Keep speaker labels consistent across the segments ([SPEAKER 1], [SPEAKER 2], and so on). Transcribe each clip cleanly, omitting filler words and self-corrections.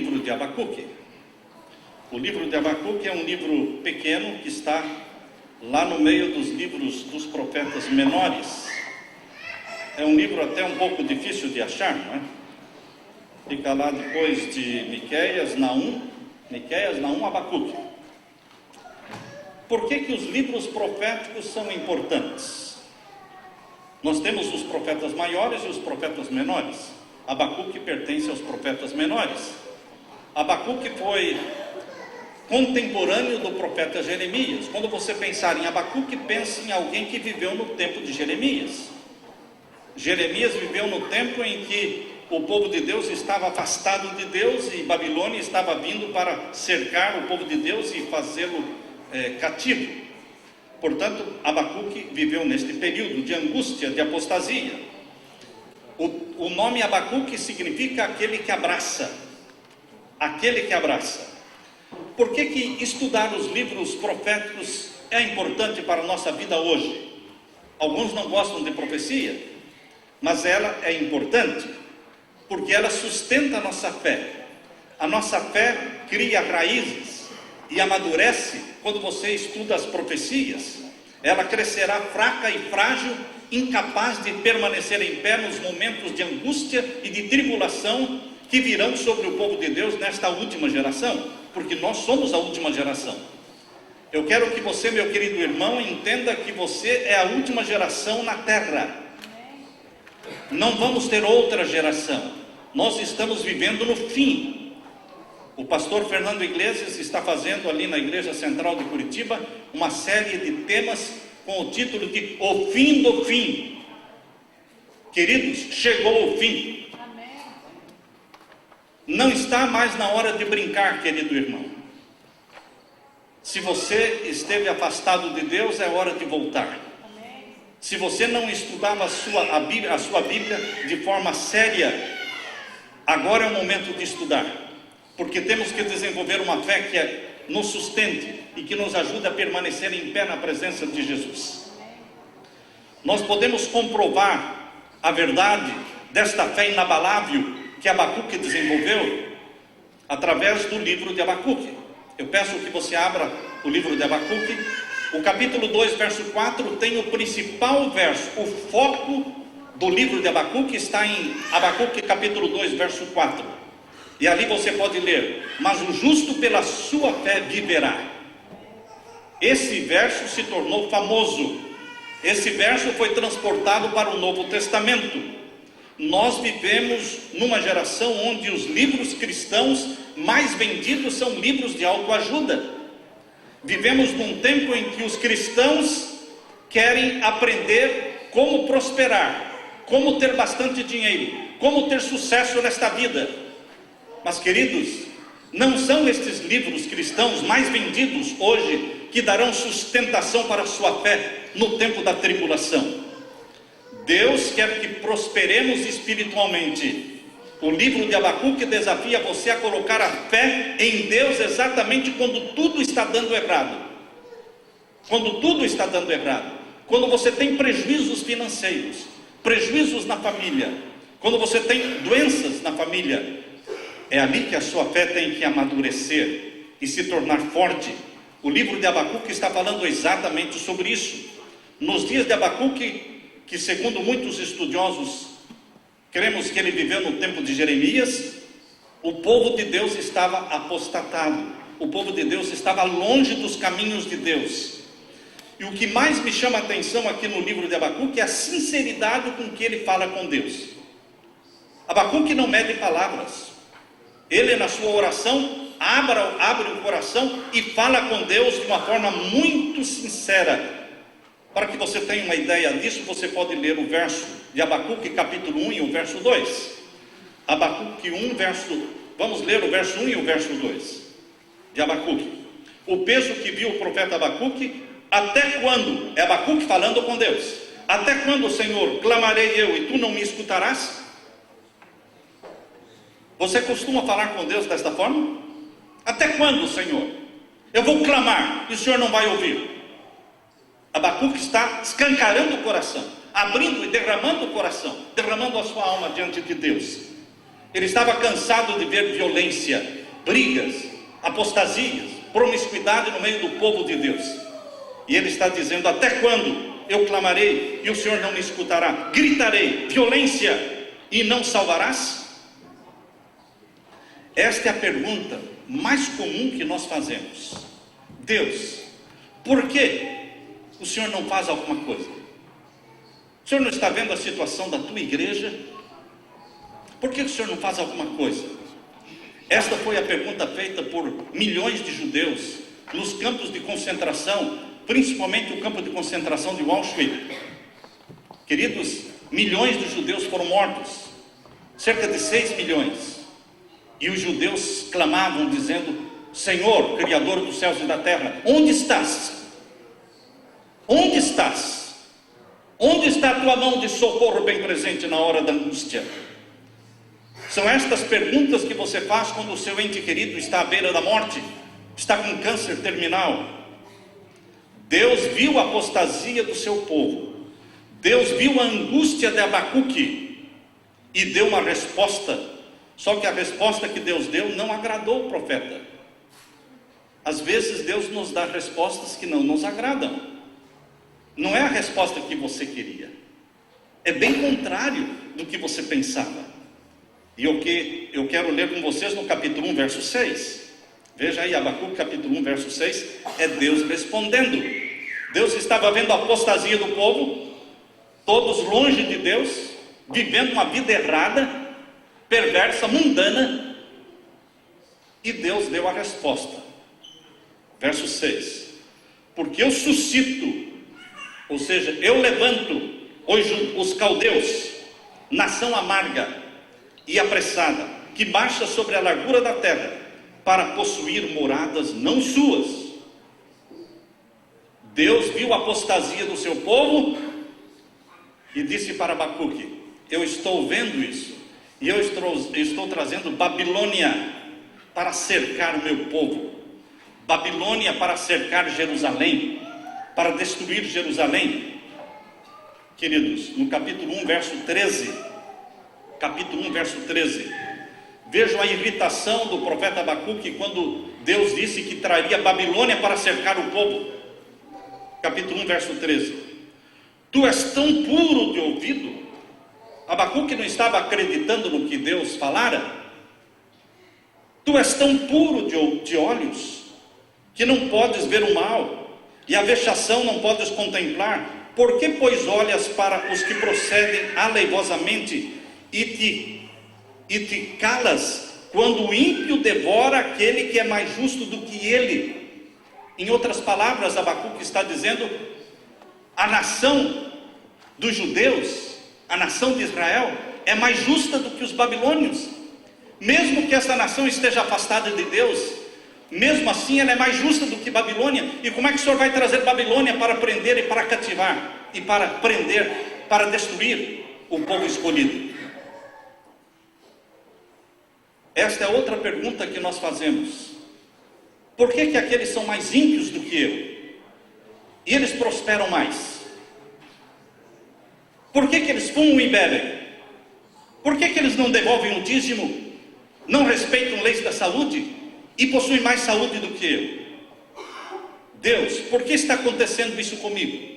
[SPEAKER 1] livro de Abacuque. O livro de Abacuque é um livro pequeno que está lá no meio dos livros dos profetas menores. É um livro até um pouco difícil de achar, não é? Fica lá depois de Miqueias, Naum, Abacuque. Por que os livros proféticos são importantes? Nós temos os profetas maiores e os profetas menores. Abacuque pertence aos profetas menores. Abacuque foi contemporâneo do profeta Jeremias. Quando você pensar em Abacuque, pense em alguém que viveu no tempo de Jeremias. Jeremias viveu no tempo em que o povo de Deus estava afastado de Deus e Babilônia estava vindo para cercar o povo de Deus e fazê-lo cativo. Portanto, Abacuque viveu neste período de angústia, de apostasia. O nome Abacuque significa aquele que abraça. Aquele que abraça. Por que estudar os livros proféticos é importante para a nossa vida hoje? Alguns não gostam de profecia, mas ela é importante, porque ela sustenta a nossa fé. A nossa fé cria raízes e amadurece quando você estuda as profecias. Ela crescerá fraca e frágil, incapaz de permanecer em pé nos momentos de angústia e de tribulação que virão sobre o povo de Deus nesta última geração, porque nós somos a última geração. Eu quero que você, meu querido irmão, entenda que você é a última geração na terra. Não vamos ter outra geração. Nós estamos vivendo no fim. O pastor Fernando Iglesias está fazendo ali na Igreja Central de Curitiba uma série de temas com o título de O Fim do Fim. Queridos, chegou o fim. Não está mais na hora de brincar, querido irmão. Se você esteve afastado de Deus, é hora de voltar. Se você não estudava a sua Bíblia de forma séria, agora é o momento de estudar, porque temos que desenvolver uma fé que nos sustente e que nos ajude a permanecer em pé na presença de Jesus. Nós podemos comprovar a verdade desta fé inabalável que Abacuque desenvolveu através do livro de Abacuque. Eu peço que você abra o livro de Abacuque. O capítulo 2, verso 4 tem o principal verso. O foco do livro de Abacuque está em Abacuque capítulo 2, verso 4. E ali você pode ler: mas o justo pela sua fé viverá. Esse verso se tornou famoso. Esse verso foi transportado para o Novo Testamento. Nós vivemos numa geração onde os livros cristãos mais vendidos são livros de autoajuda. Vivemos num tempo em que os cristãos querem aprender como prosperar, como ter bastante dinheiro, como ter sucesso nesta vida. Mas, queridos, não são estes livros cristãos mais vendidos hoje que darão sustentação para a sua fé no tempo da tribulação. Deus quer que prosperemos espiritualmente. O livro de Abacuque desafia você a colocar a fé em Deus exatamente quando tudo está dando errado. Quando tudo está dando errado. Quando você tem prejuízos financeiros, prejuízos na família, quando você tem doenças na família, é ali que a sua fé tem que amadurecer e se tornar forte. O livro de Abacuque está falando exatamente sobre isso. Nos dias de Abacuque, que segundo muitos estudiosos, cremos que ele viveu no tempo de Jeremias, o povo de Deus estava apostatado, o povo de Deus estava longe dos caminhos de Deus. E o que mais me chama a atenção aqui no livro de Abacuque é a sinceridade com que ele fala com Deus. Abacuque não mede palavras. Ele, na sua oração, abre o coração e fala com Deus de uma forma muito sincera. Para que você tenha uma ideia disso, você pode ler o verso de Abacuque, capítulo 1 e o verso 2. Abacuque 1, vamos ler o verso 1 e o verso 2 de Abacuque. O peso que viu o profeta Abacuque, até quando? É Abacuque falando com Deus. Até quando, Senhor, clamarei eu e tu não me escutarás? Você costuma falar com Deus desta forma? Até quando, Senhor? Eu vou clamar e o Senhor não vai ouvir. Abacuque está escancarando o coração, abrindo e derramando o coração, derramando a sua alma diante de Deus. Ele estava cansado de ver violência, brigas, apostasias, promiscuidade no meio do povo de Deus. E ele está dizendo: até quando eu clamarei e o Senhor não me escutará? Gritarei violência e não salvarás? Esta é a pergunta mais comum que nós fazemos. Deus, por que o Senhor não faz alguma coisa? O Senhor não está vendo a situação da tua igreja? Por que o Senhor não faz alguma coisa? Esta foi a pergunta feita por milhões de judeus nos campos de concentração, principalmente o campo de concentração de Auschwitz. Queridos, milhões de judeus foram mortos, cerca de 6 milhões. E os judeus clamavam dizendo: Senhor, Criador dos céus e da terra, onde estás? Onde estás? Onde está a tua mão de socorro bem presente na hora da angústia? São estas perguntas que você faz quando o seu ente querido está à beira da morte, está com câncer terminal. Deus viu a apostasia do seu povo, Deus viu a angústia de Abacuque e deu uma resposta. Só que a resposta que Deus deu não agradou o profeta. Às vezes Deus nos dá respostas que não nos agradam. Não é a resposta que você queria, é bem contrário do que você pensava. E o que eu quero ler com vocês no capítulo 1, verso 6. Veja aí, Abacuque capítulo 1, verso 6, é Deus respondendo. Deus estava vendo a apostasia do povo, todos longe de Deus, vivendo uma vida errada, perversa, mundana, e Deus deu a resposta. Verso 6: porque eu suscito, ou seja, eu levanto os caldeus, nação amarga e apressada, que marcha sobre a largura da terra, para possuir moradas não suas. Deus viu a apostasia do seu povo e disse para Abacuque: eu estou vendo isso, e eu estou trazendo Babilônia para cercar o meu povo, Babilônia para cercar Jerusalém, para destruir Jerusalém. Queridos, no capítulo 1, verso 13, capítulo 1, verso 13, vejam a irritação do profeta Abacuque quando Deus disse que traria Babilônia para cercar o povo. Capítulo 1, verso 13: tu és tão puro de ouvido. Abacuque não estava acreditando no que Deus falara. Tu és tão puro de olhos, que não podes ver o mal, e a vexação não podes contemplar. Por que, pois, olhas para os que procedem aleivosamente, e te calas, quando o ímpio devora aquele que é mais justo do que ele? Em outras palavras, Abacuque está dizendo: a nação dos judeus, a nação de Israel, é mais justa do que os babilônios. Mesmo que essa nação esteja afastada de Deus, mesmo assim ela é mais justa do que Babilônia. E como é que o Senhor vai trazer Babilônia para prender e para cativar, e para prender, para destruir o povo escolhido? Esta é outra pergunta que nós fazemos. Por que que aqueles são mais ímpios do que eu, e eles prosperam mais? Por que que eles fumam e bebem? Por que que eles não devolvem o dízimo, não respeitam leis da saúde e possuem mais saúde do que eu? Deus, por que está acontecendo isso comigo?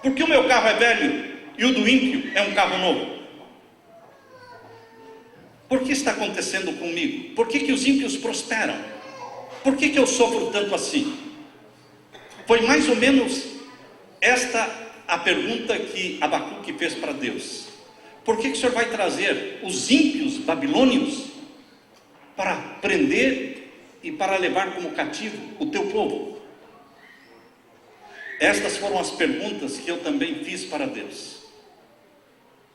[SPEAKER 1] Porque o meu carro é velho e o do ímpio é um carro novo? Por que está acontecendo comigo? Por que que os ímpios prosperam? Por que que eu sofro tanto assim? Foi mais ou menos esta a pergunta que Abacuque fez para Deus. Por que que o Senhor vai trazer os ímpios babilônios para prender e para levar como cativo o teu povo? Estas foram as perguntas que eu também fiz para Deus.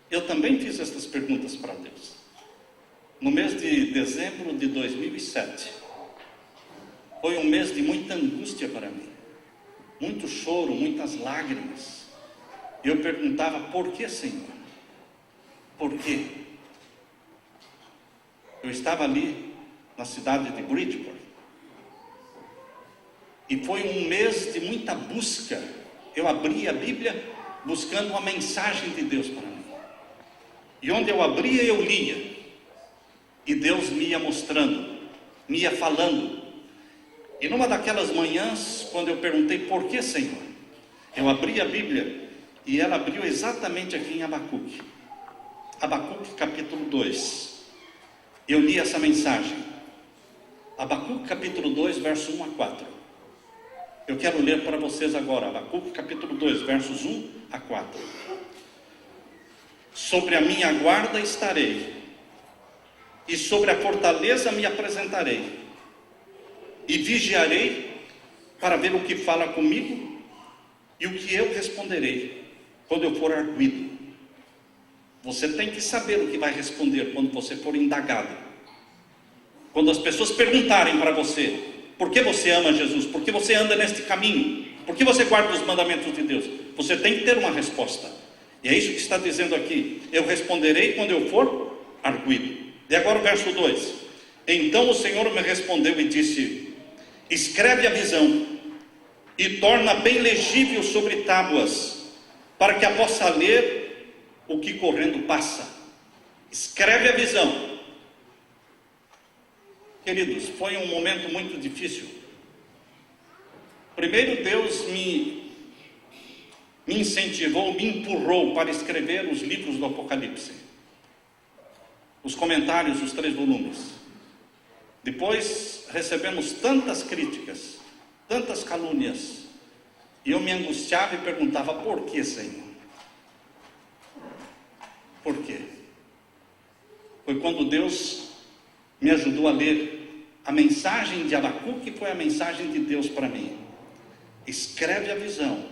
[SPEAKER 1] Eu também fiz estas perguntas para Deus. No mês de dezembro de 2007, foi um mês de muita angústia para mim, muito choro, muitas lágrimas. Eu perguntava: por que, Senhor? Por quê? Eu estava ali na cidade de Bridgeport, e foi um mês de muita busca. Eu abri a Bíblia buscando uma mensagem de Deus para mim, e onde eu abria eu lia. E Deus me ia mostrando, me ia falando. E numa daquelas manhãs, quando eu perguntei, por que, Senhor? Eu abri a Bíblia e ela abriu exatamente aqui em Abacuque. Abacuque capítulo 2. Eu li essa mensagem. Abacuque capítulo 2, verso 1 a 4. Eu quero ler para vocês agora. Abacuque capítulo 2, versos 1 a 4. Sobre a minha guarda estarei, e sobre a fortaleza me apresentarei, e vigiarei para ver o que fala comigo e o que eu responderei quando eu for arguido. Você tem que saber o que vai responder quando você for indagado. Quando as pessoas perguntarem para você, por que você ama Jesus? Por que você anda neste caminho? Por que você guarda os mandamentos de Deus? Você tem que ter uma resposta. E é isso que está dizendo aqui. Eu responderei quando eu for arguido. E agora o verso 2. Então o Senhor me respondeu e disse: escreve a visão e torna bem legível sobre tábuas, para que a possa ler o que correndo passa. Escreve a visão. Queridos, foi um momento muito difícil. Primeiro Deus me incentivou, me empurrou para escrever os livros do Apocalipse, os comentários dos 3 volumes. Depois recebemos tantas críticas, tantas calúnias, e eu me angustiava e perguntava, por que, Senhor? Por quê? Foi quando Deus me ajudou a ler a mensagem de Abacuque, que foi a mensagem de Deus para mim. Escreve a visão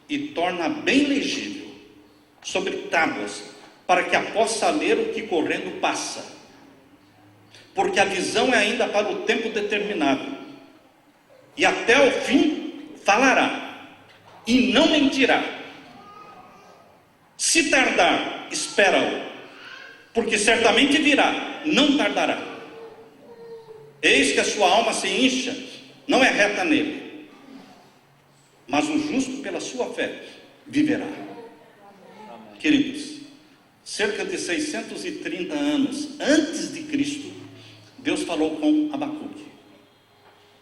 [SPEAKER 1] e torna bem legível sobre tábuas, para que a possa ler o que correndo passa. Porque a visão é ainda para o tempo determinado, e até o fim falará, e não mentirá. Se tardar, espera-o, porque certamente virá, não tardará. Eis que a sua alma se incha, não é reta nele, mas o justo pela sua fé viverá. Queridos, cerca de 630 anos antes de Cristo, Deus falou com Abacuque.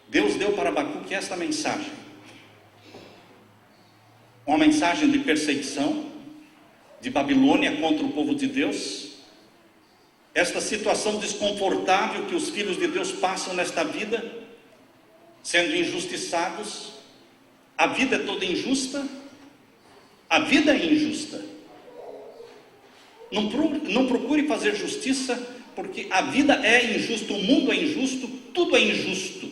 [SPEAKER 1] Deus deu para Abacuque esta mensagem, uma mensagem de perseguição de Babilônia contra o povo de Deus, esta situação desconfortável que os filhos de Deus passam nesta vida, sendo injustiçados. A vida é toda injusta, a vida é injusta. Não procure fazer justiça, porque a vida é injusta, o mundo é injusto, tudo é injusto.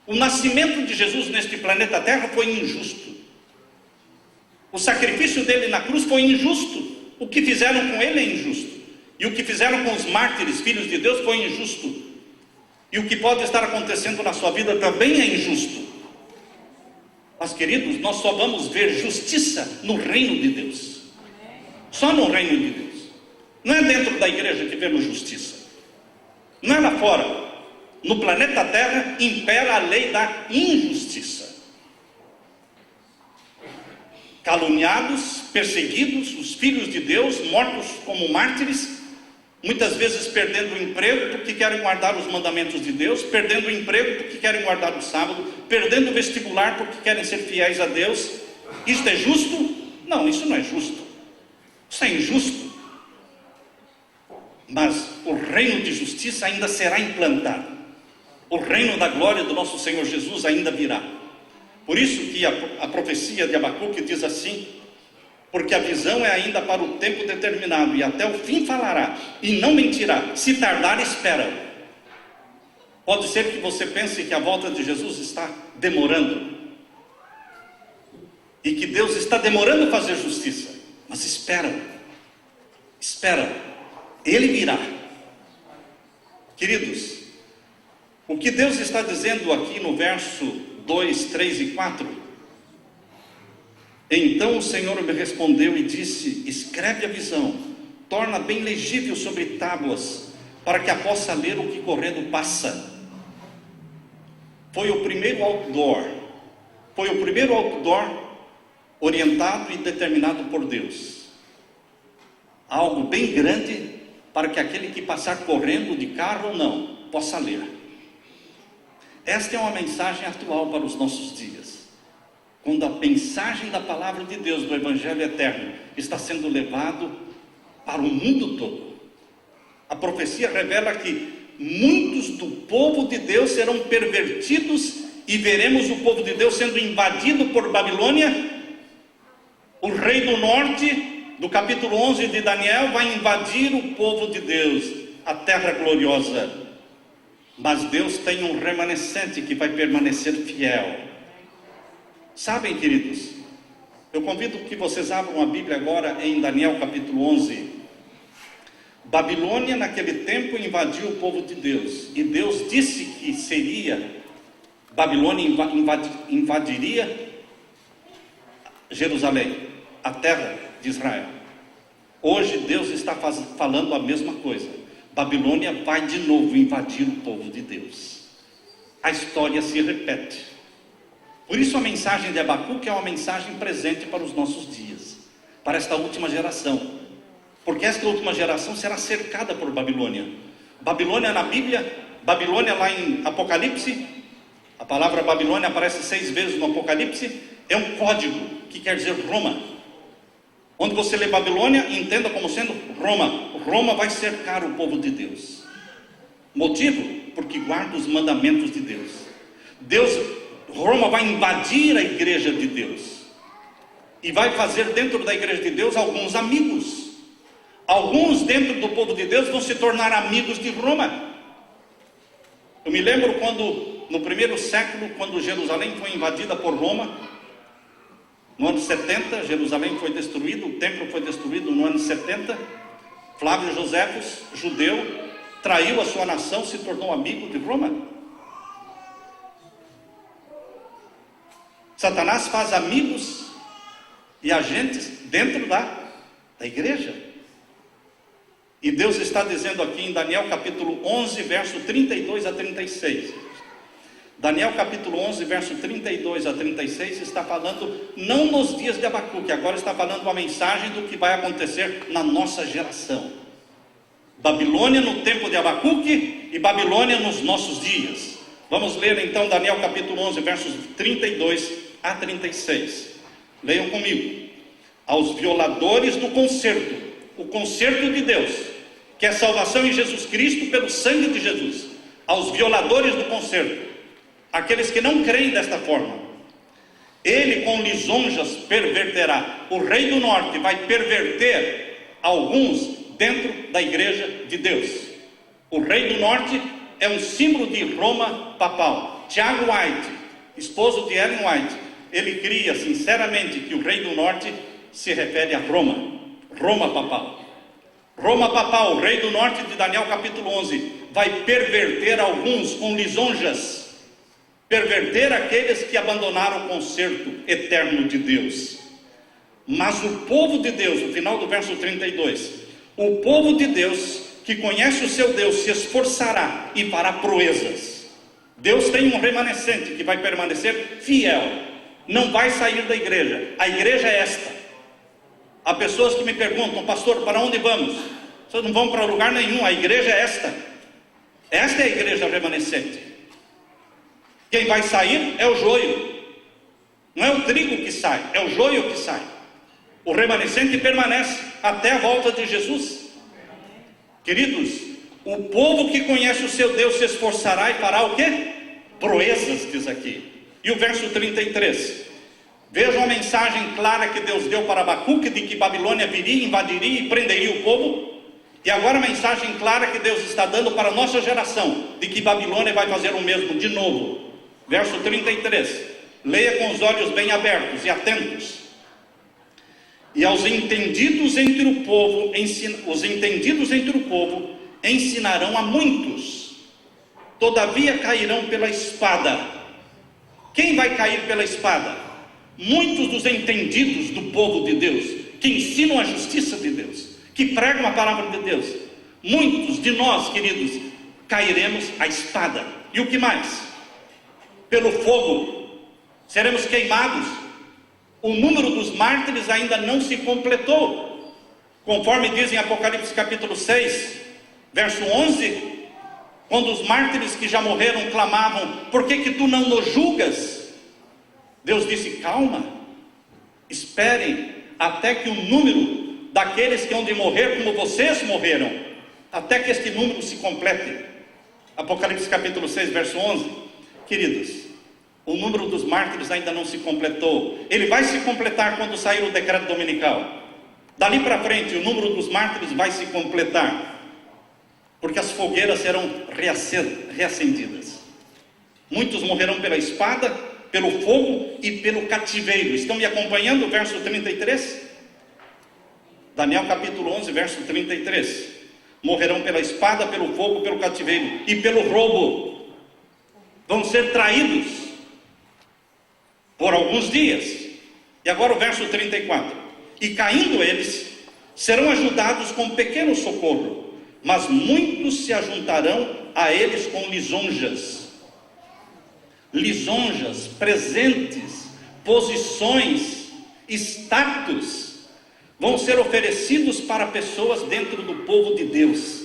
[SPEAKER 1] O nascimento de Jesus neste planeta Terra foi injusto. O sacrifício dele na cruz foi injusto. O que fizeram com ele é injusto. E o que fizeram com os mártires, filhos de Deus, foi injusto. E o que pode estar acontecendo na sua vida também é injusto. Mas, queridos, nós só vamos ver justiça no reino de Deus. Só no reino de Deus. Não é dentro da igreja que vemos justiça. Não é lá fora. No planeta Terra impera a lei da injustiça. Caluniados, perseguidos, os filhos de Deus, mortos como mártires, muitas vezes perdendo o emprego porque querem guardar os mandamentos de Deus, perdendo o emprego porque querem guardar o sábado, perdendo o vestibular porque querem ser fiéis a Deus. Isto é justo? Não, isso não é justo. Isso é injusto. Mas o reino de justiça ainda será implantado. O reino da glória do nosso Senhor Jesus ainda virá. Por isso que a profecia de Abacuque diz assim: porque a visão é ainda para o tempo determinado, e até o fim falará, e não mentirá. Se tardar, espera. Pode ser que você pense que a volta de Jesus está demorando, e que Deus está demorando a fazer justiça. Mas espera, Ele virá. Queridos, o que Deus está dizendo aqui no verso 2, 3 e 4: então o Senhor me respondeu e disse: escreve a visão, torna bem legível sobre tábuas, para que a possa ler o que correndo passa. Foi o primeiro outdoor orientado e determinado por Deus. Algo bem grande para que aquele que passar correndo de carro ou não, possa ler. Esta é uma mensagem atual para os nossos dias. Quando a mensagem da palavra de Deus, do Evangelho eterno, está sendo levado para o mundo todo. A profecia revela que muitos do povo de Deus serão pervertidos e veremos o povo de Deus sendo invadido por Babilônia. O rei do norte, do capítulo 11 de Daniel, vai invadir o povo de Deus, a terra gloriosa. Mas Deus tem um remanescente que vai permanecer fiel. Sabem, queridos, eu convido que vocês abram a Bíblia agora em Daniel capítulo 11. Babilônia naquele tempo invadiu o povo de Deus, e Deus disse que Babilônia invadiria Jerusalém, a terra de Israel. Hoje Deus está falando a mesma coisa. Babilônia vai de novo invadir o povo de Deus. A história se repete. Por isso a mensagem de Abacuque é uma mensagem presente para os nossos dias, para esta última geração, porque esta última geração será cercada por Babilônia. Babilônia na Bíblia, Babilônia lá em Apocalipse, a palavra Babilônia aparece 6 vezes no Apocalipse, é um código que quer dizer Roma. Onde você lê Babilônia, entenda como sendo Roma. Roma vai cercar o povo de Deus. Motivo? Porque guarda os mandamentos de Deus. Roma vai invadir a igreja de Deus e vai fazer dentro da igreja de Deus alguns amigos. Alguns dentro do povo de Deus vão se tornar amigos de Roma. Eu me lembro quando, no primeiro século, quando Jerusalém foi invadida por Roma, no ano 70, Jerusalém foi destruído, o templo foi destruído no ano 70. Flávio Joséfos, judeu, traiu a sua nação, se tornou amigo de Roma. Satanás faz amigos e agentes dentro da igreja. E Deus está dizendo aqui em Daniel capítulo 11, verso 32 a 36. Daniel capítulo 11, verso 32 a 36 está falando, não nos dias de Abacuque, agora está falando uma mensagem do que vai acontecer na nossa geração. Babilônia no tempo de Abacuque e Babilônia nos nossos dias. Vamos ler então Daniel capítulo 11, versos 32 a 36. Leiam comigo. Aos violadores do concerto, o concerto de Deus, que é salvação em Jesus Cristo pelo sangue de Jesus. Aos violadores do concerto, aqueles que não creem desta forma, ele com lisonjas perverterá. O rei do norte vai perverter alguns dentro da igreja de Deus. O rei do norte é um símbolo de Roma papal. Tiago White, esposo de Ellen White, ele cria sinceramente que o rei do norte se refere a Roma, Roma papal. Roma papal, o rei do norte de Daniel capítulo 11, vai perverter alguns com lisonjas, perverter aqueles que abandonaram o concerto eterno de Deus. Mas o povo de Deus, no final do verso 32, o povo de Deus que conhece o seu Deus se esforçará e fará proezas. Deus tem um remanescente que vai permanecer fiel, não vai sair da igreja. A igreja é esta. Há pessoas que me perguntam, pastor, para onde vamos? Vocês não vão para lugar nenhum, a igreja é esta. Esta é a igreja remanescente. Quem vai sair é o joio. Não é o trigo que sai, é o joio que sai. O remanescente permanece até a volta de Jesus. Queridos, o povo que conhece o seu Deus se esforçará e fará o quê? Proezas, diz aqui. E o verso 33. Vejam a mensagem clara que Deus deu para Abacuque, de que Babilônia viria, invadiria e prenderia o povo. E agora a mensagem clara que Deus está dando para a nossa geração, de que Babilônia vai fazer o mesmo de novo. Verso 33. Leia com os olhos bem abertos e atentos. E aos entendidos entre o povo, os entendidos entre o povo ensinarão a muitos, todavia cairão pela espada. Quem vai cair pela espada? Muitos dos entendidos do povo de Deus, que ensinam a justiça de Deus, que pregam a palavra de Deus. Muitos de nós, queridos, cairemos à espada. E o que mais? Pelo fogo, seremos queimados. O número dos mártires ainda não se completou. Conforme diz em Apocalipse capítulo 6, Verso 11, quando os mártires que já morreram clamavam: por que tu não nos julgas? Deus disse: calma, esperem até que o número daqueles que hão de morrer como vocês morreram, até que este número se complete. Apocalipse capítulo 6, verso 11. Queridos, o número dos mártires ainda não se completou. Ele vai se completar quando sair o decreto dominical. Dali para frente, o número dos mártires vai se completar, porque as fogueiras serão reacendidas. Muitos morrerão pela espada, pelo fogo e pelo cativeiro. Estão me acompanhando? Verso 33? Daniel capítulo 11, verso 33. Morrerão pela espada, pelo fogo, pelo cativeiro e pelo roubo. Vão ser traídos por alguns dias. E agora o verso 34. E caindo eles, serão ajudados com pequeno socorro, mas muitos se ajuntarão a eles com lisonjas. Lisonjas, presentes, posições, status, vão ser oferecidos para pessoas dentro do povo de Deus,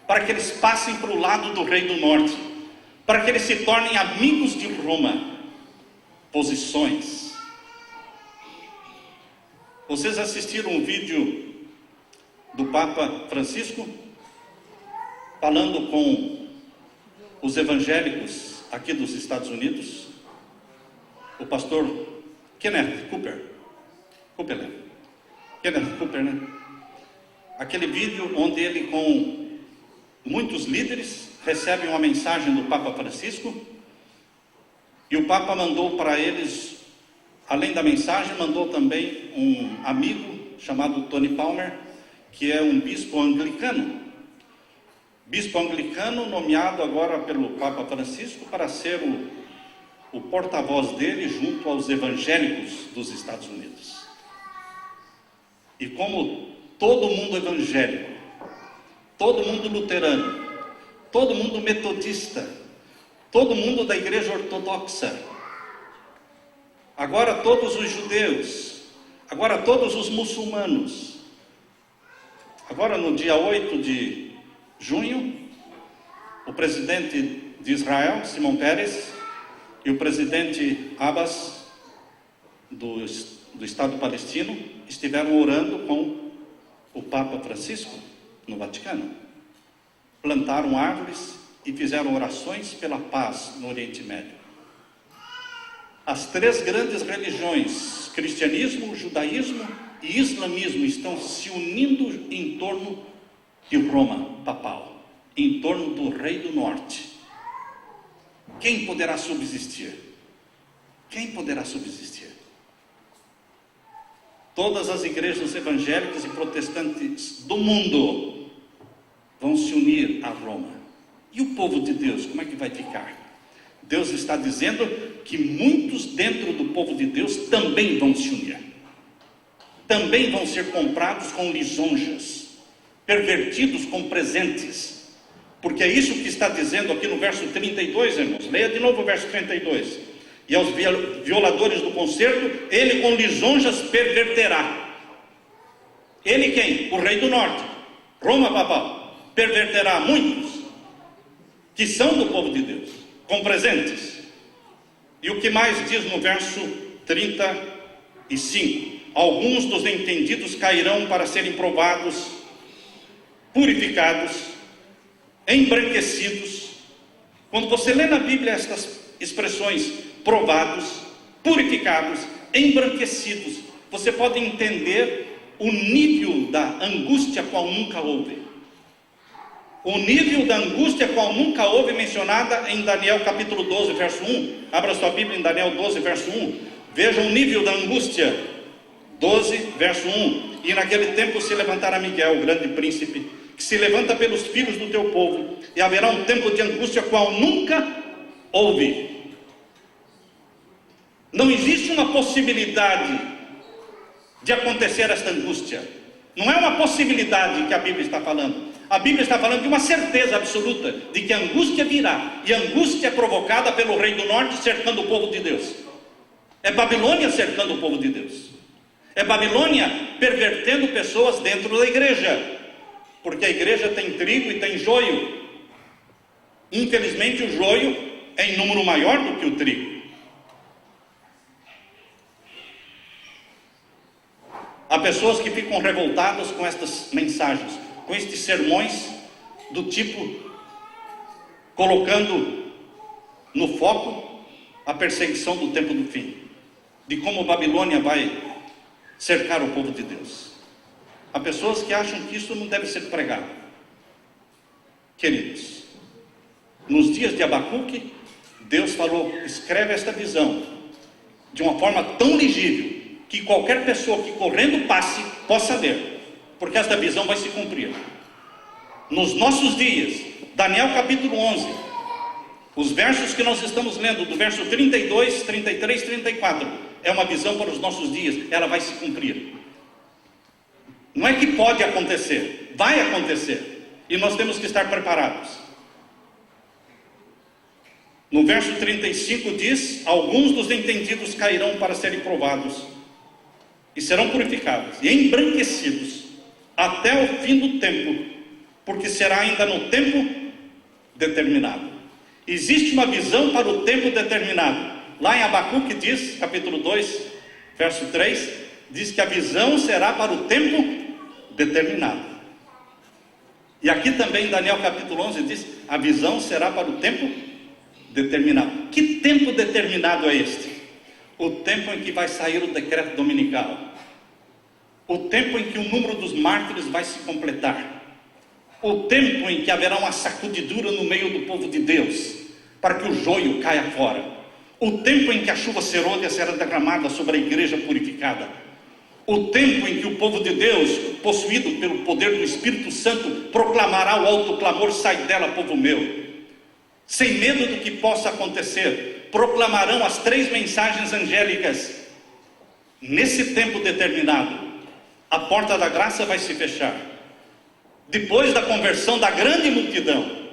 [SPEAKER 1] para que eles passem para o lado do rei do norte, para que eles se tornem amigos de Roma. Posições. Vocês assistiram um vídeo do Papa Francisco falando com os evangélicos aqui dos Estados Unidos? O pastor Kenneth Cooper, né? Aquele vídeo onde ele, com muitos líderes, recebe uma mensagem do Papa Francisco, e o Papa mandou para eles, além da mensagem, mandou também um amigo chamado Tony Palmer, que é um bispo anglicano. Bispo anglicano nomeado agora pelo Papa Francisco para ser o porta-voz dele junto aos evangélicos dos Estados Unidos. E como todo mundo evangélico, todo mundo luterano, todo mundo metodista, todo mundo da igreja ortodoxa, agora todos os judeus, agora todos os muçulmanos, agora no dia 8 de junho, o presidente de Israel, Simão Peres, e o presidente Abbas, do Estado palestino, estiveram orando com o Papa Francisco no Vaticano. Plantaram árvores e fizeram orações pela paz no Oriente Médio. As três grandes religiões, cristianismo, judaísmo e islamismo, estão se unindo em torno de Roma papal, em torno do rei do norte. Quem poderá subsistir? Quem poderá subsistir? Todas as igrejas evangélicas e protestantes do mundo vão se unir a Roma. E o povo de Deus, como é que vai ficar? Deus está dizendo que muitos dentro do povo de Deus também vão se unir. Também vão ser comprados com lisonjas, pervertidos com presentes. Porque é isso que está dizendo aqui no verso 32, irmãos. Leia de novo o verso 32. E aos violadores do concerto, ele com lisonjas perverterá. Ele quem? O rei do norte, Roma papal, perverterá muitos que são do povo de Deus, com presentes. E o que mais diz no verso 35? Alguns dos entendidos cairão para serem provados, purificados, embranquecidos. Quando você lê na Bíblia estas expressões, provados, purificados, embranquecidos, você pode entender o nível da angústia qual nunca houve. O nível da angústia qual nunca houve mencionada em Daniel capítulo 12, verso 1. Abra sua Bíblia em Daniel 12, verso 1. Veja o nível da angústia. 12, verso 1. E naquele tempo se levantará Miguel, o grande príncipe, que se levanta pelos filhos do teu povo, e haverá um tempo de angústia qual nunca houve. Não existe uma possibilidade de acontecer esta angústia. Não é uma possibilidade que a Bíblia está falando. A Bíblia está falando de uma certeza absoluta de que a angústia virá. E a angústia é provocada pelo rei do norte cercando o povo de Deus. É Babilônia cercando o povo de Deus. É Babilônia pervertendo pessoas dentro da igreja. porque a igreja tem trigo e tem joio. Infelizmente o joio é em número maior do que o trigo. Há pessoas que ficam revoltadas com estas mensagens, com estes sermões do tipo, colocando no foco a perseguição do tempo do fim, de como Babilônia vai cercar o povo de Deus. Há pessoas que acham que isso não deve ser pregado. Queridos, nos dias de Abacuque, Deus falou: escreve esta visão de uma forma tão legível que qualquer pessoa que correndo passe possa ler, porque esta visão vai se cumprir. Nos nossos dias, Daniel capítulo 11, os versos que nós estamos lendo, do verso 32, 33, 34, é uma visão para os nossos dias, ela vai se cumprir. Não é que pode acontecer, vai acontecer, e nós temos que estar preparados. No verso 35 diz: alguns dos entendidos cairão para serem provados, e serão purificados, e embranquecidos, até o fim do tempo, porque será ainda no tempo determinado. Existe uma visão para o tempo determinado. Lá em Abacuque diz, capítulo 2, verso 3, diz que a visão será para o tempo determinado. E aqui também em Daniel capítulo 11 diz: a visão será para o tempo determinado. Que tempo determinado é este? O tempo em que vai sair o decreto dominical, o tempo em que o número dos mártires vai se completar, o tempo em que haverá uma sacudidura no meio do povo de Deus, para que o joio caia fora, o tempo em que a chuva serôdia será derramada sobre a igreja purificada, o tempo em que o povo de Deus, possuído pelo poder do Espírito Santo, proclamará o alto clamor: sai dela, povo meu. Sem medo do que possa acontecer, proclamarão as 3 mensagens angélicas. Nesse tempo determinado, a porta da graça vai se fechar. Depois da conversão da grande multidão,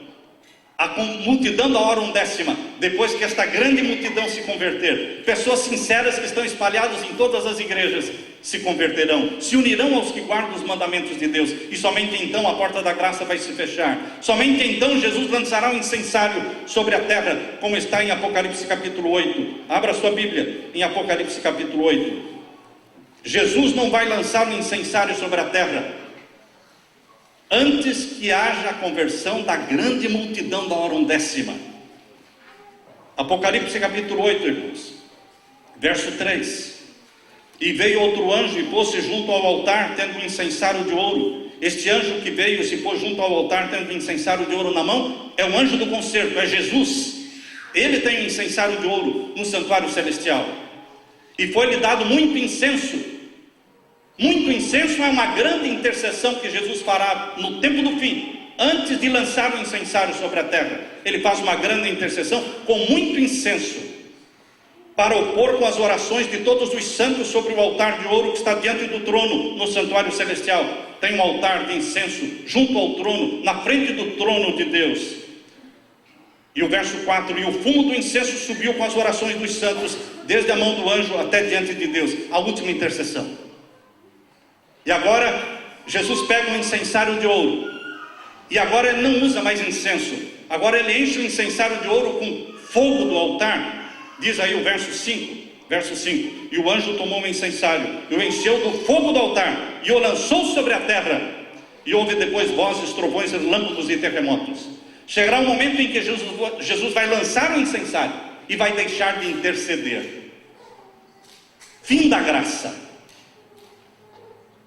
[SPEAKER 1] a multidão da hora undécima, depois que esta grande multidão se converter, pessoas sinceras que estão espalhadas em todas as igrejas se converterão, se unirão aos que guardam os mandamentos de Deus, e somente então a porta da graça vai se fechar. Somente então Jesus lançará um incensário sobre a terra, como está em Apocalipse capítulo 8. Abra sua Bíblia em Apocalipse capítulo 8. Jesus não vai lançar um incensário sobre a terra antes que haja a conversão da grande multidão da hora undécima. Apocalipse capítulo 8, irmãos, verso 3. E veio outro anjo e pôs-se junto ao altar, tendo um incensário de ouro. Este anjo que veio e se pôs junto ao altar, tendo um incensário de ouro na mão, é o anjo do concerto, é Jesus. Ele tem um incensário de ouro no santuário celestial. E foi-lhe dado muito incenso. Muito incenso é uma grande intercessão que Jesus fará no tempo do fim, antes de lançar o incensário sobre a terra. Ele faz uma grande intercessão com muito incenso, para opor com as orações de todos os santos sobre o altar de ouro que está diante do trono no santuário celestial. Tem um altar de incenso junto ao trono, na frente do trono de Deus. E o verso 4: e o fumo do incenso subiu com as orações dos santos, desde a mão do anjo até diante de Deus. A última intercessão. E agora Jesus pega um incensário de ouro, e agora ele não usa mais incenso, agora ele enche o incensário de ouro com fogo do altar. Diz aí o verso 5, e o anjo tomou um incensário, e o encheu do fogo do altar, e o lançou sobre a terra, e houve depois vozes, trovões, relâmpagos e terremotos. Chegará um momento em que Jesus vai lançar o incensário, e vai deixar de interceder. Fim da graça.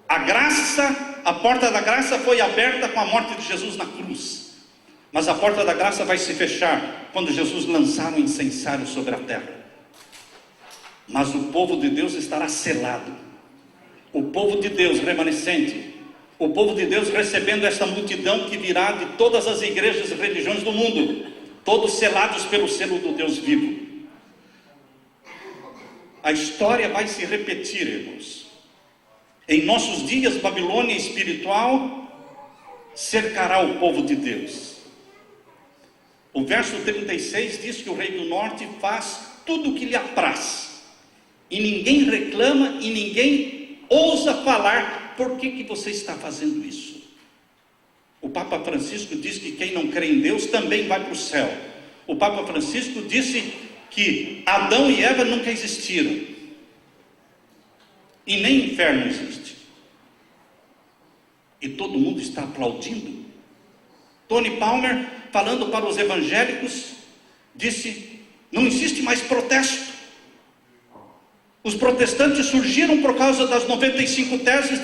[SPEAKER 1] A graça, a porta da graça foi aberta com a morte de Jesus na cruz. Mas a porta da graça vai se fechar quando Jesus lançar um incensário sobre a terra. Mas o povo de Deus estará selado. O povo de Deus remanescente. O povo de Deus recebendo esta multidão que virá de todas as igrejas e religiões do mundo. Todos selados pelo selo do Deus vivo. A história vai se repetir, irmãos. Em nossos dias, Babilônia espiritual cercará o povo de Deus. O verso 36 diz que o rei do norte faz tudo o que lhe apraz, e ninguém reclama e ninguém ousa falar: por que você está fazendo isso? O Papa Francisco diz que quem não crê em Deus também vai para o céu. O Papa Francisco disse que Adão e Eva nunca existiram. E nem inferno existe. E todo mundo está aplaudindo. Tony Palmer, falando para os evangélicos, disse: não existe mais protesto. Os protestantes surgiram por causa das 95 teses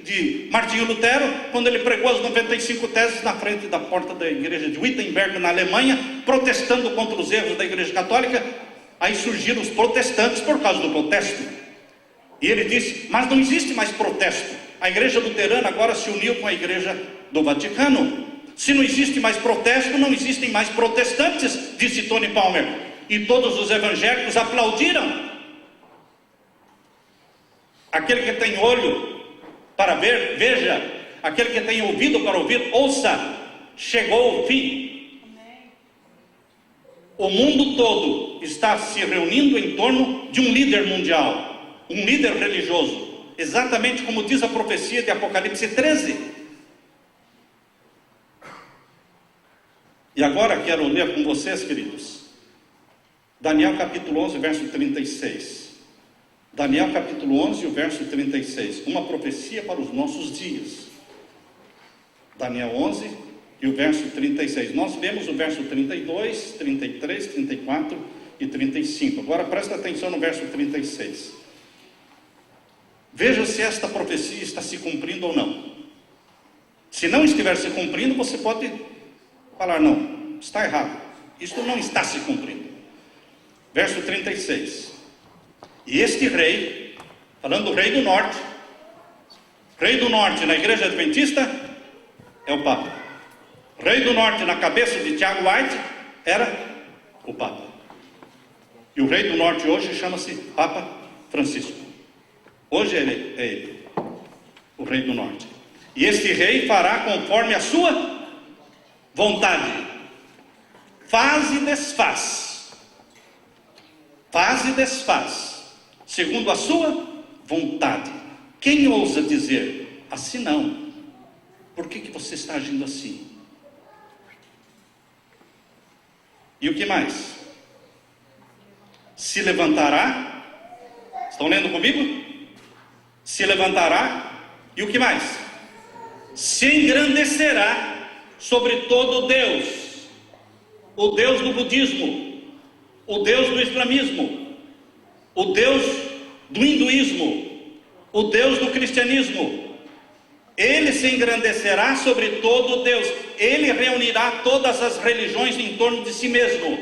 [SPEAKER 1] de Martinho Lutero, quando ele pregou as 95 teses na frente da porta da igreja de Wittenberg, na Alemanha, protestando contra os erros da igreja católica. Aí surgiram os protestantes por causa do protesto. E ele disse: mas não existe mais protesto. A igreja luterana agora se uniu com a igreja do Vaticano. Se não existe mais protesto, não existem mais protestantes, disse Tony Palmer. E todos os evangélicos aplaudiram. Aquele que tem olho para ver, veja. Aquele que tem ouvido para ouvir, ouça. Chegou o fim. O mundo todo está se reunindo em torno de um líder mundial, um líder religioso, exatamente como diz a profecia de Apocalipse 13. E agora quero ler com vocês, queridos, Daniel capítulo 11, verso 36. Daniel capítulo 11, o verso 36. Uma profecia para os nossos dias. Daniel 11 e o verso 36. Nós vemos o verso 32, 33, 34 e 35. Agora presta atenção no verso 36. Veja se esta profecia está se cumprindo ou não. Se não estiver se cumprindo, você pode falar: não, está errado, isto não está se cumprindo. Verso 36. E este rei, falando do rei do norte na igreja adventista é o Papa. Rei do norte na cabeça de Tiago White era o Papa. E o rei do norte hoje chama-se Papa Francisco. Hoje ele é ele, o rei do norte. E este rei fará conforme a sua vontade. Faz e desfaz. Faz e desfaz. Segundo a sua vontade. Quem ousa dizer assim não? Por que você está agindo assim? E o que mais? Se levantará. Estão lendo comigo? Se levantará. E o que mais? Se engrandecerá sobre todo Deus. O Deus do budismo, o Deus do islamismo, o Deus do hinduísmo, o Deus do cristianismo. Ele se engrandecerá sobre todo Deus. Ele reunirá todas as religiões em torno de si mesmo.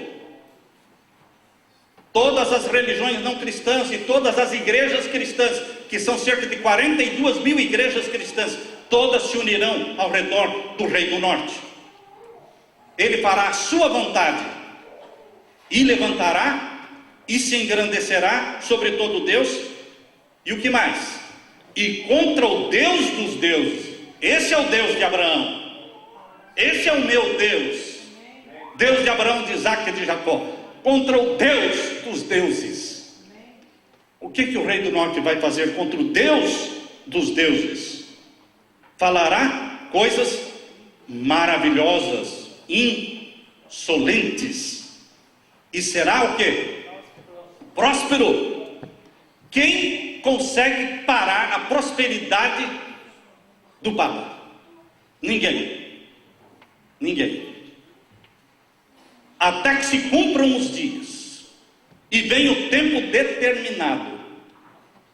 [SPEAKER 1] Todas as religiões não cristãs e todas as igrejas cristãs, que são cerca de 42 mil igrejas cristãs, todas se unirão ao redor do Rei do Norte. Ele fará a sua vontade e levantará e se engrandecerá sobre todo Deus. E o que mais? E contra o Deus dos deuses. Esse é o Deus de Abraão. Esse é o meu Deus. Deus de Abraão, de Isaac e de Jacó. Contra o Deus dos deuses. O que o rei do norte vai fazer contra o Deus dos deuses? Falará coisas maravilhosas, insolentes. E será o quê? Próspero. Quem consegue parar a prosperidade do Papa? Ninguém. Ninguém. Até que se cumpram os dias e venha o tempo determinado.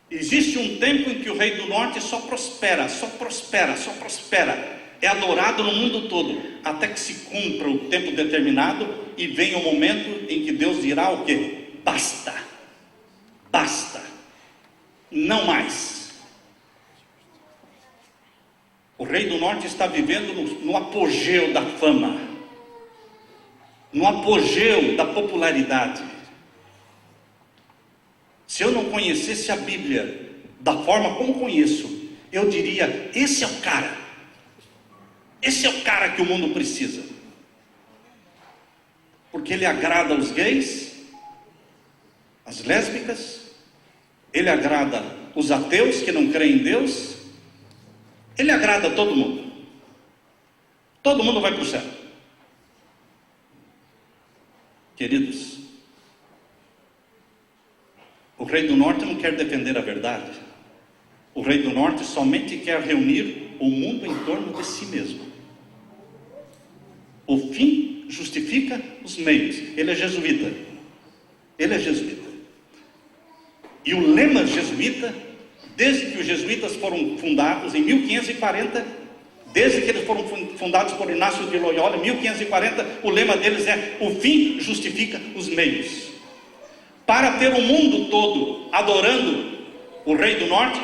[SPEAKER 1] Existe um tempo em que o rei do norte só prospera, só prospera, só prospera. É adorado no mundo todo, até que se cumpra o tempo determinado e venha o momento em que Deus dirá o quê? Basta. Basta. Não mais. O rei do norte está vivendo no apogeu da fama, no apogeu da popularidade. Se eu não conhecesse a Bíblia da forma como conheço, eu diria: esse é o cara. Esse é o cara que o mundo precisa. Porque ele agrada os gays, as lésbicas, ele agrada os ateus que não creem em Deus, ele agrada todo mundo. Todo mundo vai para o céu. Queridos, o rei do norte não quer defender a verdade. O rei do norte somente quer reunir o mundo em torno de si mesmo. O fim justifica os meios. Ele é jesuíta. Ele é jesuíta. E o lema jesuíta, desde que os jesuítas foram fundados em 1540, desde que eles foram fundados por Inácio de Loyola, em 1540, o lema deles é: o fim justifica os meios. Para ter o mundo todo adorando o rei do norte,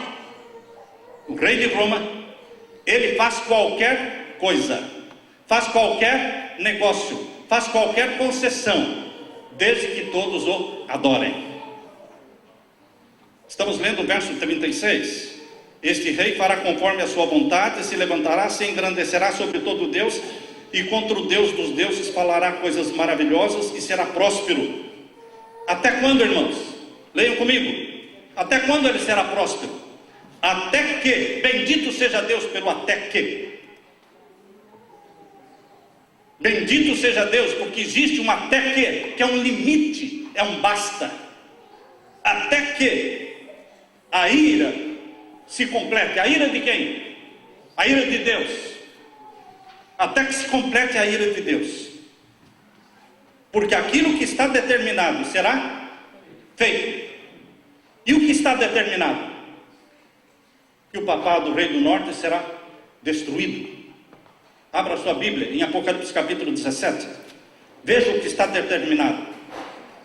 [SPEAKER 1] o rei de Roma, ele faz qualquer coisa, faz qualquer negócio, faz qualquer concessão, desde que todos o adorem. Estamos lendo o verso 36. Este rei fará conforme a sua vontade, se levantará, se engrandecerá sobre todo Deus, e contra o Deus dos deuses falará coisas maravilhosas, e será próspero. Até quando, irmãos? Leiam comigo. Até quando ele será próspero? Até que, bendito seja Deus pelo até que. Bendito seja Deus, porque existe um até que é um limite, é um basta. Até que a ira se complete. A ira de quem? A ira de Deus. Até que se complete a ira de Deus. Porque aquilo que está determinado será feito. E o que está determinado? Que o papado do rei do norte será destruído. Abra sua Bíblia em Apocalipse capítulo 17. Veja o que está determinado.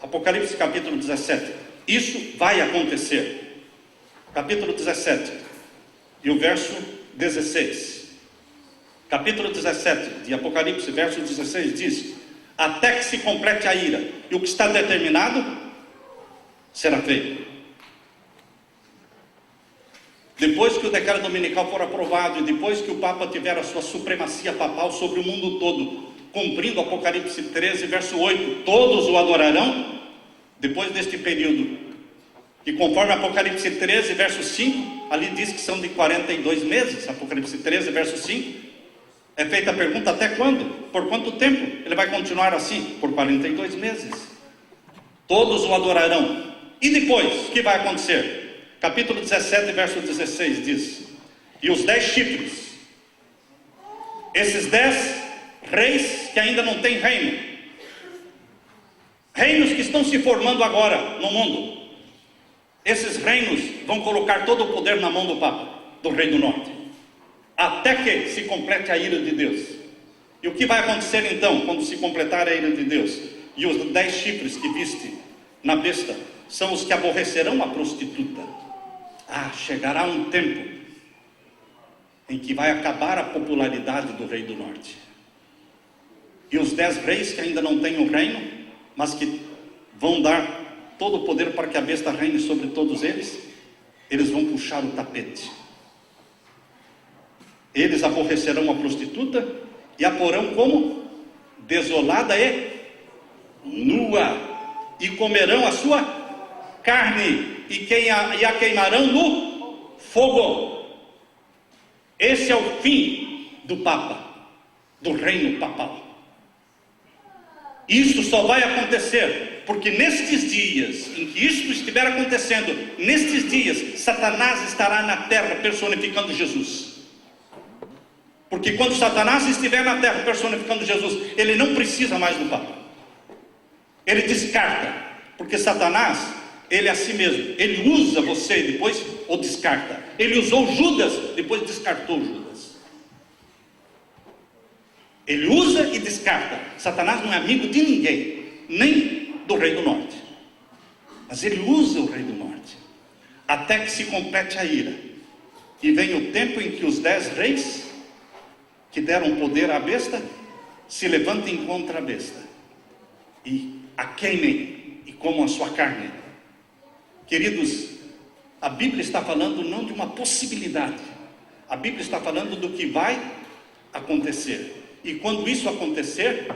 [SPEAKER 1] Apocalipse capítulo 17. Isso vai acontecer. Capítulo 17 e o verso 16. Capítulo 17 de Apocalipse, verso 16 diz: até que se complete a ira, e o que está determinado será feito. Depois que o decreto dominical for aprovado, e depois que o Papa tiver a sua supremacia papal sobre o mundo todo, cumprindo Apocalipse 13, verso 8, todos o adorarão. Depois deste período, que conforme Apocalipse 13, verso 5, ali diz que são de 42 meses, Apocalipse 13, verso 5, é feita a pergunta: até quando? Por quanto tempo? Ele vai continuar assim? Por 42 meses. Todos o adorarão. E depois, o que vai acontecer? Capítulo 17, verso 16 diz: e os 10 chifres, esses 10 reis que ainda não têm reino, reinos que estão se formando agora no mundo, esses reinos vão colocar todo o poder na mão do Papa, do rei do norte, até que se complete a ira de Deus. E o que vai acontecer então, quando se completar a ira de Deus? E os 10 chifres que viste na besta são os que aborrecerão a prostituta. Chegará um tempo em que vai acabar a popularidade do rei do norte. E os 10 reis que ainda não têm o reino, mas que vão dar todo o poder para que a besta reine sobre todos eles, eles vão puxar o tapete. Eles aborrecerão a prostituta e a porão como desolada e nua, e comerão a sua carne, e a queimarão no fogo. Esse é o fim do Papa, do reino papal. Isso só vai acontecer porque nestes dias em que isso estiver acontecendo, nestes dias Satanás estará na terra personificando Jesus. Porque quando Satanás estiver na terra personificando Jesus, ele não precisa mais do Papa. Ele descarta, porque Satanás, ele é a si mesmo, ele usa você e depois o descarta. Ele usou Judas, depois descartou Judas. Ele usa e descarta. Satanás não é amigo de ninguém, nem do rei do norte, mas ele usa o rei do norte, até que se complete a ira, e vem o tempo em que os 10 reis que deram poder à besta se levantem contra a besta e a queimem e comam a sua carne. Queridos, a Bíblia está falando não de uma possibilidade, a Bíblia está falando do que vai acontecer. E quando isso acontecer,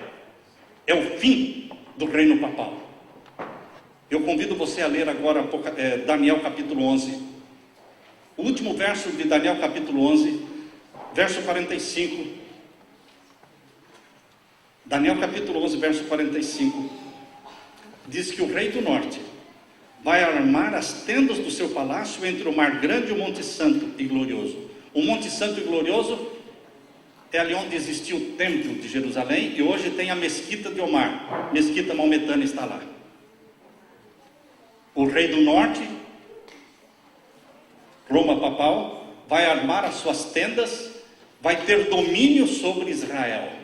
[SPEAKER 1] é o fim do reino papal. Eu convido você a ler agora Daniel capítulo 11. O último verso de Daniel capítulo 11, verso 45. Daniel capítulo 11, verso 45, diz que o rei do norte vai armar as tendas do seu palácio entre o mar grande e o monte santo e glorioso. O monte santo e glorioso é ali onde existia o templo de Jerusalém, e hoje tem a mesquita de Omar, mesquita maometana está lá. O rei do norte, Roma papal, vai armar as suas tendas, vai ter domínio sobre Israel.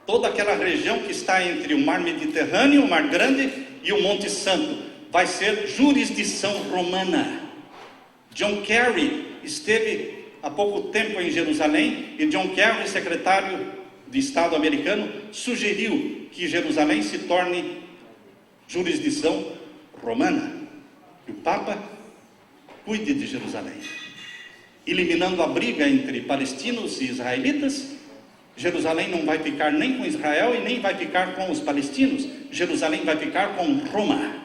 [SPEAKER 1] Toda aquela região que está entre o mar Mediterrâneo, o mar grande e o monte santo, vai ser jurisdição romana. John Kerry esteve há pouco tempo em Jerusalém, e John Kerry, secretário de Estado americano, sugeriu que Jerusalém se torne jurisdição romana, que o Papa cuide de Jerusalém, eliminando a briga entre palestinos e israelitas. Jerusalém não vai ficar nem com Israel e nem vai ficar com os palestinos. Jerusalém vai ficar com Roma.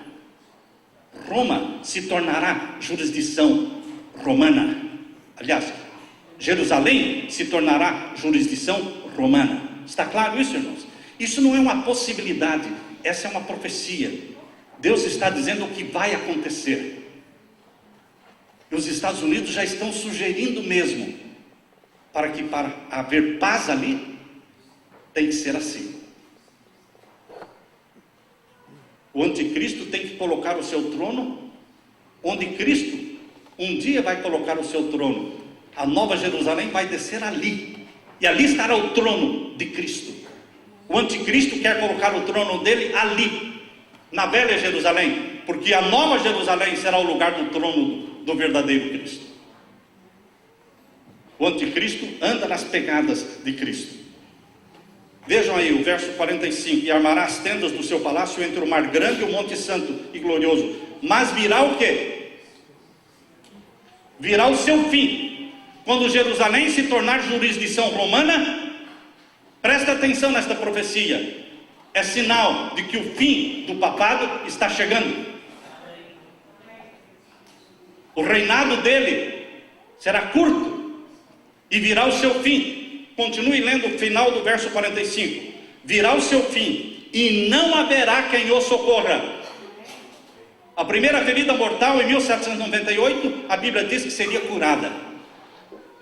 [SPEAKER 1] Roma se tornará jurisdição romana. Aliás, Jerusalém se tornará jurisdição romana. Está claro isso, irmãos? Isso não é uma possibilidade, essa é uma profecia. Deus está dizendo o que vai acontecer. E os Estados Unidos já estão sugerindo mesmo, para haver paz ali, tem que ser assim. O anticristo tem que colocar o seu trono onde Cristo um dia vai colocar o seu trono. A nova Jerusalém vai descer ali, e ali estará o trono de Cristo. O anticristo quer colocar o trono dele ali, na velha Jerusalém, porque a nova Jerusalém será o lugar do trono do verdadeiro Cristo. O anticristo anda nas pegadas de Cristo. Vejam aí o verso 45: e armará as tendas do seu palácio entre o mar grande e o monte santo e glorioso. Mas virá o quê? Virá o seu fim. Quando Jerusalém se tornar jurisdição romana, presta atenção nesta profecia. É sinal de que o fim do papado está chegando. O reinado dele será curto e virá o seu fim. Continue lendo o final do verso 45. Virá o seu fim e não haverá quem o socorra. A primeira ferida mortal em 1798, a Bíblia diz que seria curada.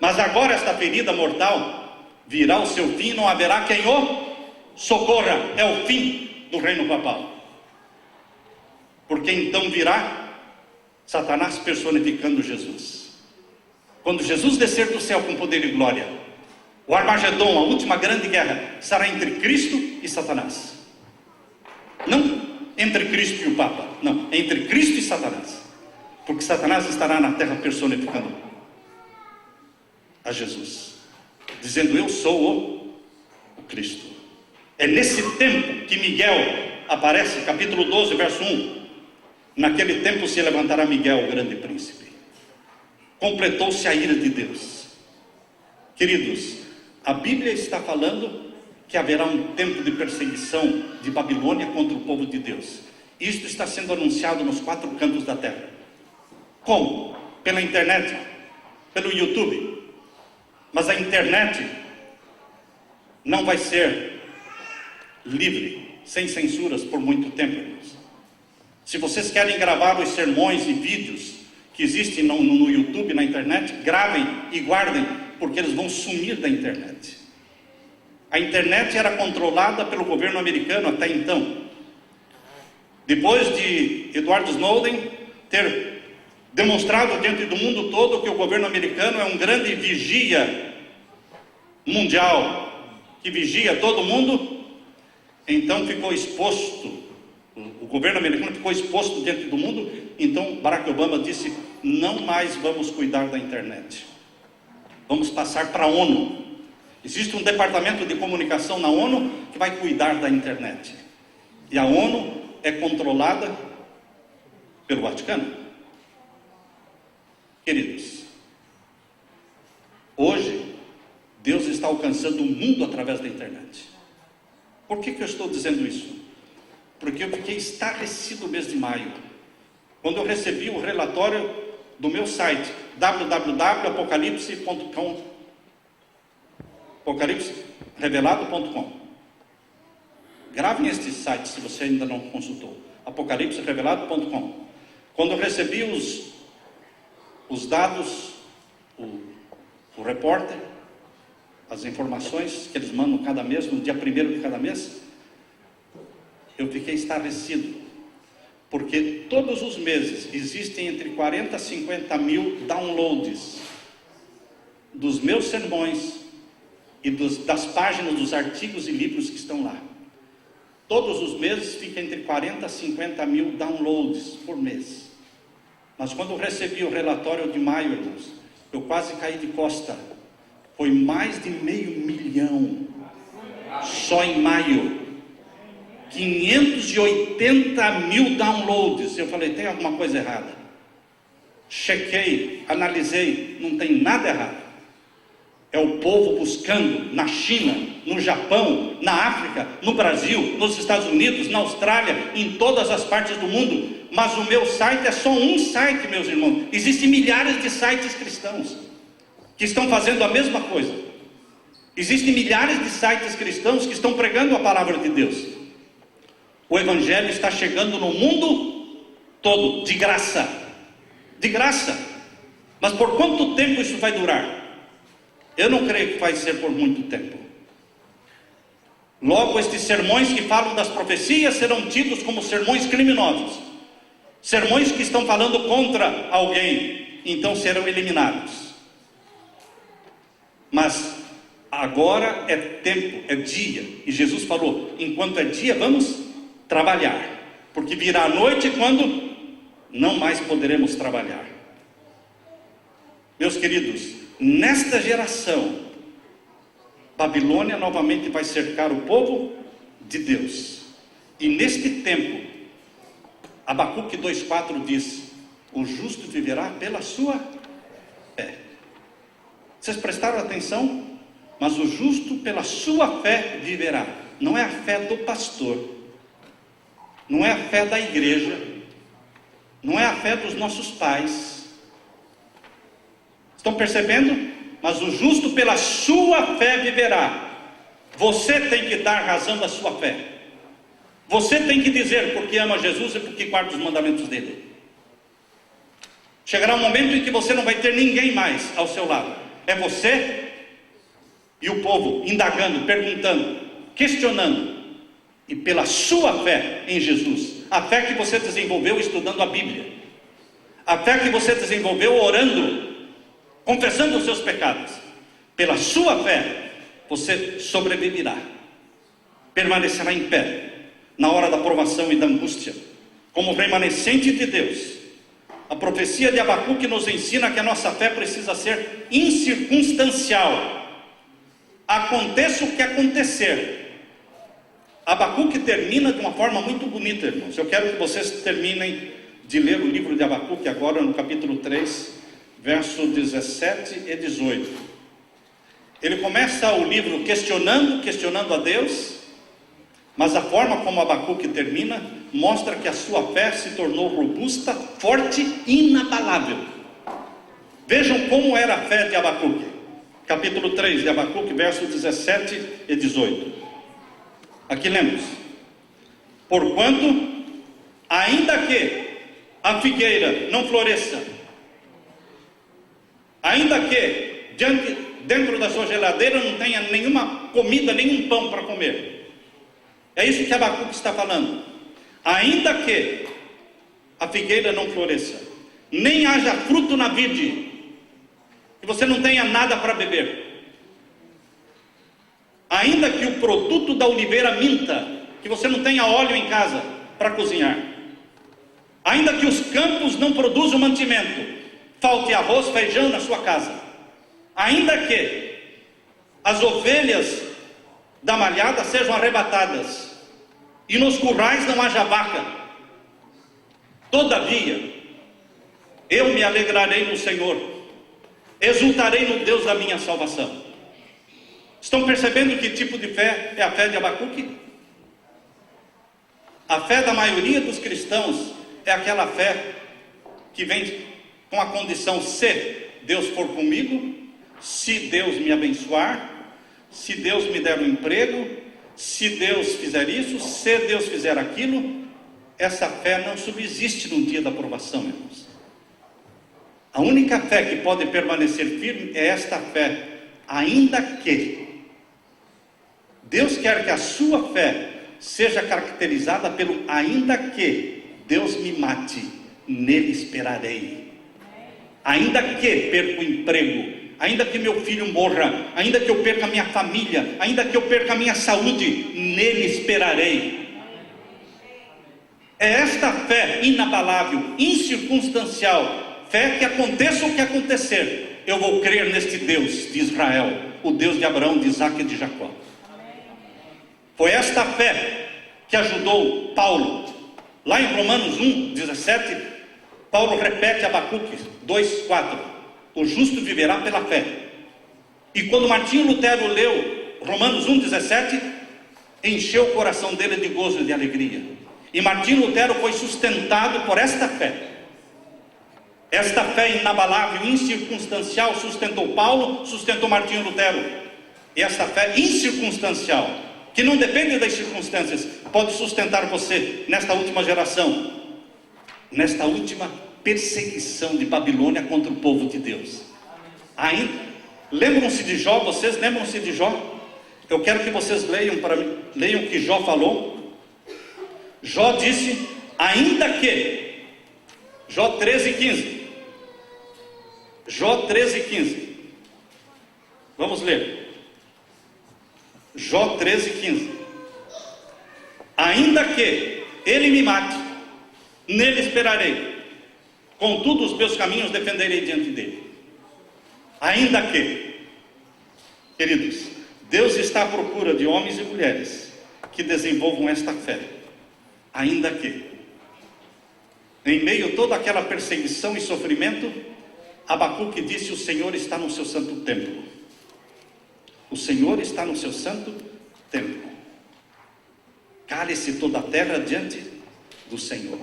[SPEAKER 1] Mas agora esta ferida mortal virá o seu fim e não haverá quem o socorra. É o fim do reino papal. Porque então virá Satanás personificando Jesus. Quando Jesus descer do céu com poder e glória, o Armagedon, a última grande guerra, será entre Cristo e Satanás. Não entre Cristo e o Papa, não, entre Cristo e Satanás. Porque Satanás estará na terra personificando a Jesus, dizendo: eu sou o Cristo. É nesse tempo que Miguel aparece, capítulo 12, verso 1. Naquele tempo se levantará Miguel, o grande príncipe. Completou-se a ira de Deus. Queridos, a Bíblia está falando que haverá um tempo de perseguição de Babilônia contra o povo de Deus. Isto está sendo anunciado nos 4 cantos da terra. Como? Pela internet, pelo YouTube. Mas a internet não vai ser livre, sem censuras, por muito tempo, irmãos. Se vocês querem gravar os sermões e vídeos que existem no YouTube, na internet, gravem e guardem, porque eles vão sumir da internet. A internet era controlada pelo governo americano até então. Depois de Edward Snowden ter demonstrado diante do mundo todo que o governo americano é um grande vigia mundial, que vigia todo mundo, então ficou exposto, o governo americano ficou exposto diante do mundo. Então Barack Obama disse: não mais vamos cuidar da internet, vamos passar para a ONU. Existe um departamento de comunicação na ONU que vai cuidar da internet, e a ONU é controlada pelo Vaticano. Queridos, hoje Deus está alcançando o mundo através da internet. Por que eu estou dizendo isso? Porque eu fiquei estarrecido no mês de maio, quando eu recebi o relatório do meu site, www.apocalipse.com, apocalipserevelado.com. Gravem este site se você ainda não consultou. apocalipserevelado.com. Quando eu recebi os dados, o repórter, as informações que eles mandam cada mês, no dia 1º de cada mês, eu fiquei estarrecido, porque todos os meses existem entre 40 a 50 mil downloads dos meus sermões e das páginas dos artigos e livros que estão lá. Todos os meses fica entre 40 a 50 mil downloads por mês. Mas quando eu recebi o relatório de maio, irmãos, eu quase caí de costa. Foi mais de 500 mil só em maio. 580 mil downloads. Eu falei, tem alguma coisa errada. Chequei, analisei, não tem nada errado. É o povo buscando na China, no Japão, na África, no Brasil, nos Estados Unidos, na Austrália, em todas as partes do mundo. Mas o meu site é só um site, meus irmãos. Existem milhares de sites cristãos que estão fazendo a mesma coisa. Existem milhares de sites cristãos que estão pregando a palavra de Deus. O Evangelho está chegando no mundo todo, de graça. De graça. Mas por quanto tempo isso vai durar? Eu não creio que vai ser por muito tempo. Logo, estes sermões que falam das profecias serão tidos como sermões criminosos. Sermões que estão falando contra alguém, então serão eliminados. Mas agora é tempo, é dia. E Jesus falou, enquanto é dia, vamos trabalhar. Porque virá a noite quando não mais poderemos trabalhar. Meus queridos, nesta geração, Babilônia novamente vai cercar o povo de Deus. E neste tempo, Abacuque 2,4 diz, o justo viverá pela sua fé. Vocês prestaram atenção? Mas o justo pela sua fé viverá. Não é a fé do pastor, não é a fé da igreja, não é a fé dos nossos pais. Estão percebendo? Mas o justo pela sua fé viverá. Você tem que dar razão da sua fé. Você tem que dizer porque ama Jesus e porque guarda os mandamentos dele. Chegará um momento em que você não vai ter ninguém mais ao seu lado. É você e o povo indagando, perguntando, questionando. E pela sua fé em Jesus, a fé que você desenvolveu estudando a Bíblia, a fé que você desenvolveu orando, confessando os seus pecados, pela sua fé, você sobreviverá, permanecerá em pé, na hora da provação e da angústia, como remanescente de Deus. A profecia de Abacuque nos ensina que a nossa fé precisa ser incircunstancial. Aconteça o que acontecer. Abacuque termina de uma forma muito bonita, irmãos. Eu quero que vocês terminem de ler o livro de Abacuque agora no capítulo 3, verso 17 e 18. Ele começa o livro questionando a Deus, mas a forma como Abacuque termina mostra que a sua fé se tornou robusta, forte e inabalável. Vejam como era a fé de Abacuque. Capítulo 3 de Abacuque, verso 17 e 18. Aqui lemos: porquanto, ainda que a figueira não floresça, ainda que dentro da sua geladeira não tenha nenhuma comida, nenhum pão para comer. É isso que Abacuque está falando. Ainda que a figueira não floresça, nem haja fruto na vide, que você não tenha nada para beber, ainda que o produto da oliveira minta, que você não tenha óleo em casa para cozinhar, ainda que os campos não produzam mantimento, falte arroz, feijão na sua casa, ainda que as ovelhas da malhada sejam arrebatadas e nos currais não haja vaca, todavia eu me alegrarei no Senhor, exultarei no Deus da minha salvação. Estão percebendo que tipo de fé é a fé de Abacuque? A fé da maioria dos cristãos é aquela fé que vem com a condição: se Deus for comigo, se Deus me abençoar, se Deus me der um emprego, se Deus fizer isso, se Deus fizer aquilo, essa fé não subsiste no dia da provação, irmãos. A única fé que pode permanecer firme é esta fé, ainda que. Deus quer que a sua fé seja caracterizada pelo ainda que Deus me mate, nele esperarei. Ainda que perca o emprego, ainda que meu filho morra, ainda que eu perca a minha família, ainda que eu perca a minha saúde, nele esperarei. É esta fé inabalável, incircunstancial, fé que aconteça o que acontecer, eu vou crer neste Deus de Israel, o Deus de Abraão, de Isaque e de Jacó. Foi esta fé que ajudou Paulo. Lá em Romanos 1:17, Paulo repete Abacuque 2:4: o justo viverá pela fé. E quando Martinho Lutero leu Romanos 1:17, encheu o coração dele de gozo e de alegria. E Martinho Lutero foi sustentado por esta fé. Esta fé inabalável, incircunstancial, sustentou Paulo, sustentou Martinho Lutero. E esta fé incircunstancial, que não depende das circunstâncias, pode sustentar você nesta última geração, nesta última perseguição de Babilônia contra o povo de Deus. Ainda lembram-se de Jó? Vocês lembram-se de Jó? Eu quero que vocês leiam o que Jó falou. Jó disse: ainda que, Jó 13:15. Jó 13:15. Vamos ler. Jó 13:15. Ainda que ele me mate, nele esperarei, contudo os meus caminhos defenderei diante dele. Ainda que, queridos, Deus está à procura de homens e mulheres que desenvolvam esta fé. Ainda que, em meio a toda aquela perseguição e sofrimento, Abacuque disse: o Senhor está no seu santo templo. O Senhor está no seu santo templo. Cale-se toda a terra diante do Senhor.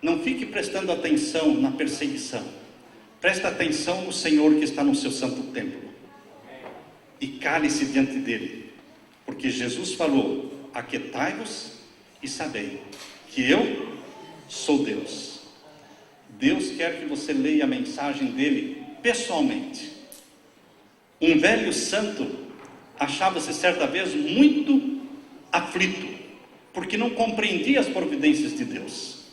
[SPEAKER 1] Não fique prestando atenção na perseguição. Presta atenção no Senhor que está no seu santo templo. E cale-se diante dele. Porque Jesus falou: aquietai-vos e sabei que eu sou Deus. Deus quer que você leia a mensagem dele pessoalmente. Um velho santo achava-se certa vez muito aflito, porque não compreendia as providências de Deus.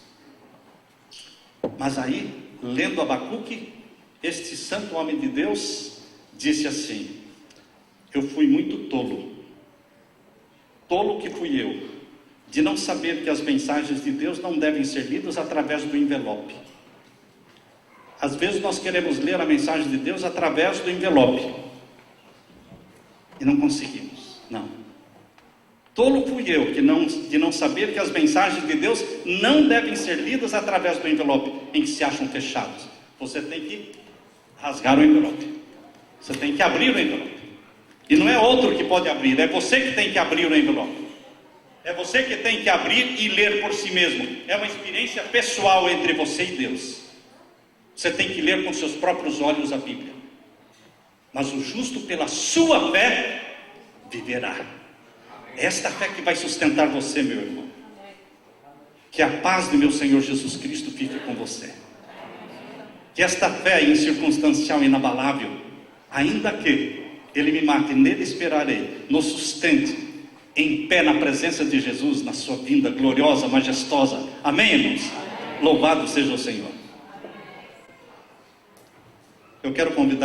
[SPEAKER 1] Mas aí, lendo Abacuque, este santo homem de Deus disse assim: eu fui muito tolo que fui eu, de não saber que as mensagens de Deus não devem ser lidas através do envelope. Às vezes nós queremos ler a mensagem de Deus através do envelope e não conseguimos. Não. Tolo fui eu de não saber que as mensagens de Deus não devem ser lidas através do envelope em que se acham fechados. Você tem que rasgar o envelope. Você tem que abrir o envelope. E não é outro que pode abrir, é você que tem que abrir o envelope. É você que tem que abrir e ler por si mesmo. É uma experiência pessoal entre você e Deus. Você tem que ler com seus próprios olhos a Bíblia. Mas o justo pela sua fé viverá. Esta fé que vai sustentar você, meu irmão. Que a paz do meu Senhor Jesus Cristo fique com você. Que esta fé incircunstancial e inabalável, ainda que ele me mate, nele esperarei, nos sustente em pé na presença de Jesus, na sua vinda gloriosa, majestosa. Amém, irmãos? Louvado seja o Senhor. Eu quero convidar